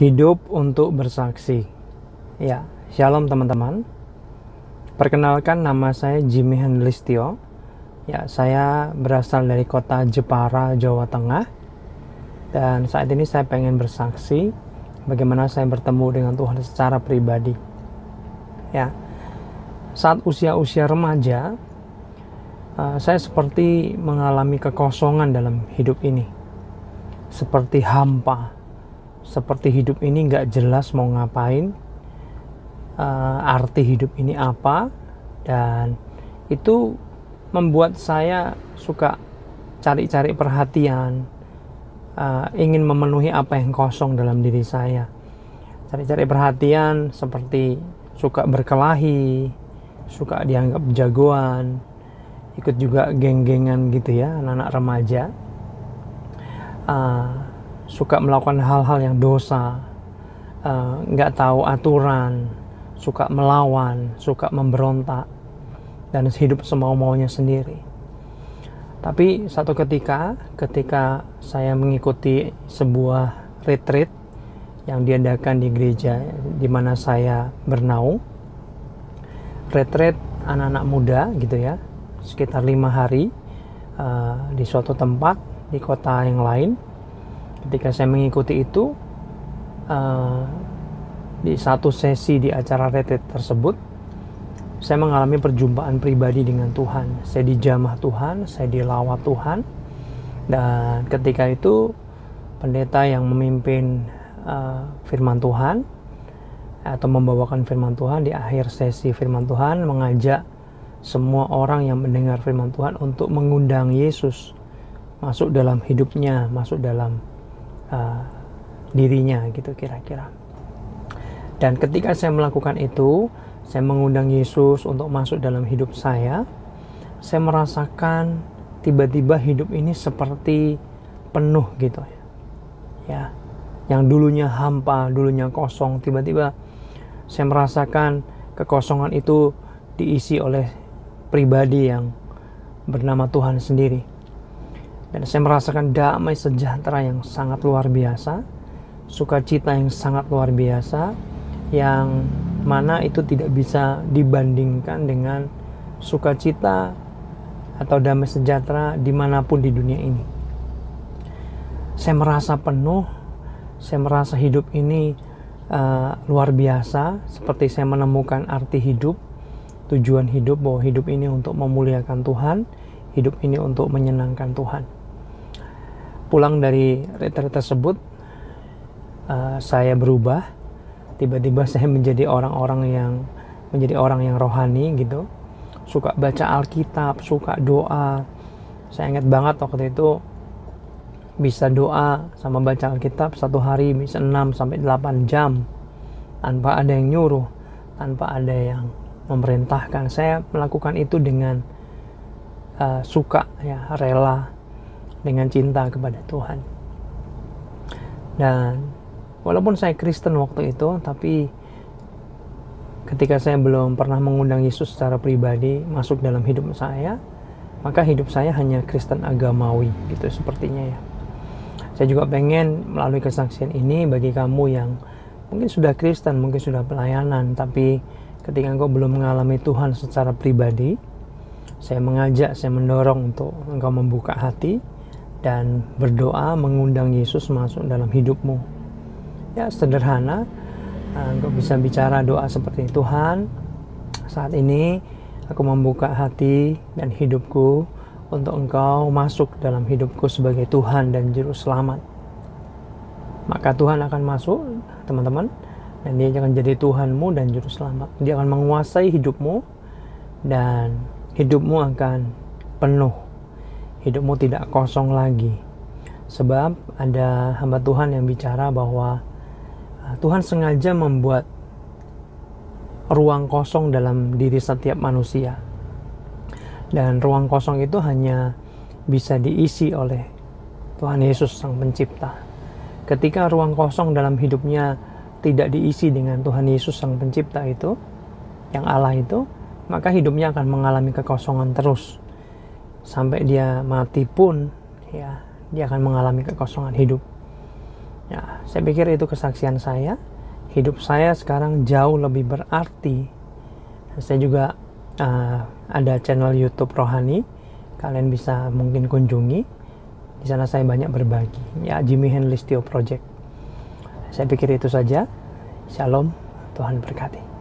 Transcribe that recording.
Hidup untuk bersaksi. Ya, shalom teman-teman. Perkenalkan, nama saya Jimmy Handlistio. Ya, saya berasal dari kota Jepara, Jawa Tengah. Dan saat ini saya pengen bersaksi bagaimana saya bertemu dengan Tuhan secara pribadi. Ya, saat usia-usia remaja, saya seperti mengalami kekosongan dalam hidup ini. Seperti hampa. Seperti hidup ini gak jelas mau ngapain, arti hidup ini apa, dan itu membuat saya suka cari-cari perhatian, ingin memenuhi apa yang kosong dalam diri saya. Cari-cari perhatian seperti suka berkelahi, suka dianggap jagoan, ikut juga geng-gengan gitu ya, anak-anak remaja. Suka melakukan hal-hal yang dosa, nggak tahu aturan, suka melawan, suka memberontak, dan hidup semau-maunya sendiri. Tapi satu ketika saya mengikuti sebuah retreat yang diadakan di gereja di mana saya bernaung, retreat anak-anak muda gitu ya, sekitar 5 hari di suatu tempat di kota yang lain. Ketika saya mengikuti itu, di satu sesi di acara retreat tersebut, saya mengalami perjumpaan pribadi dengan Tuhan. Saya dijamah Tuhan, saya dilawat Tuhan. Dan ketika itu, pendeta yang memimpin firman Tuhan, atau membawakan firman Tuhan, di akhir sesi firman Tuhan, mengajak semua orang yang mendengar firman Tuhan untuk mengundang Yesus masuk dalam hidupnya, masuk dalam dirinya gitu kira-kira. Dan ketika saya melakukan itu, saya mengundang Yesus untuk masuk dalam hidup saya merasakan tiba-tiba hidup ini seperti penuh gitu ya. Yang dulunya hampa, dulunya kosong, tiba-tiba saya merasakan kekosongan itu diisi oleh pribadi yang bernama Tuhan sendiri. Dan saya merasakan damai sejahtera yang sangat luar biasa, sukacita yang sangat luar biasa, yang mana itu tidak bisa dibandingkan dengan sukacita atau damai sejahtera dimanapun di dunia ini. Saya merasa penuh, saya merasa hidup ini luar biasa, seperti saya menemukan arti hidup, tujuan hidup, bahwa hidup ini untuk memuliakan Tuhan, hidup ini untuk menyenangkan Tuhan. Pulang dari retreat tersebut, saya berubah. Tiba-tiba saya menjadi orang yang rohani gitu. Suka baca Alkitab, suka doa. Saya ingat banget waktu itu bisa doa sama baca Alkitab satu hari bisa 6-8 jam tanpa ada yang nyuruh, tanpa ada yang memerintahkan. Saya melakukan itu dengan suka ya, rela, dengan cinta kepada Tuhan. Dan walaupun saya Kristen waktu itu, tapi ketika saya belum pernah mengundang Yesus secara pribadi masuk dalam hidup saya, maka hidup saya hanya Kristen agamawi gitu sepertinya ya. Saya juga pengen melalui kesaksian ini bagi kamu yang mungkin sudah Kristen, mungkin sudah pelayanan, tapi ketika engkau belum mengalami Tuhan secara pribadi, saya mengajak, saya mendorong untuk engkau membuka hati dan berdoa mengundang Yesus masuk dalam hidupmu. Ya, sederhana, engkau bisa bicara doa seperti Tuhan, saat ini aku membuka hati dan hidupku untuk engkau masuk dalam hidupku sebagai Tuhan dan Juru Selamat. Maka Tuhan akan masuk, teman-teman, dan Dia akan jadi Tuhanmu dan Juru Selamat. Dia akan menguasai hidupmu, dan hidupmu akan penuh. Hidupmu tidak kosong lagi. Sebab ada hamba Tuhan yang bicara bahwa Tuhan sengaja membuat ruang kosong dalam diri setiap manusia. Dan ruang kosong itu hanya bisa diisi oleh Tuhan Yesus Sang Pencipta. Ketika ruang kosong dalam hidupnya tidak diisi dengan Tuhan Yesus Sang Pencipta itu, yang Allah itu, maka hidupnya akan mengalami kekosongan terus. Sampai dia mati pun ya, dia akan mengalami kekosongan hidup. Ya, saya pikir itu kesaksian saya. Hidup saya sekarang jauh lebih berarti. Saya juga ada channel YouTube Rohani. Kalian bisa mungkin kunjungi. Di sana saya banyak berbagi. Ya, Jimmy Henlistio Project. Saya pikir itu saja. Shalom, Tuhan berkati.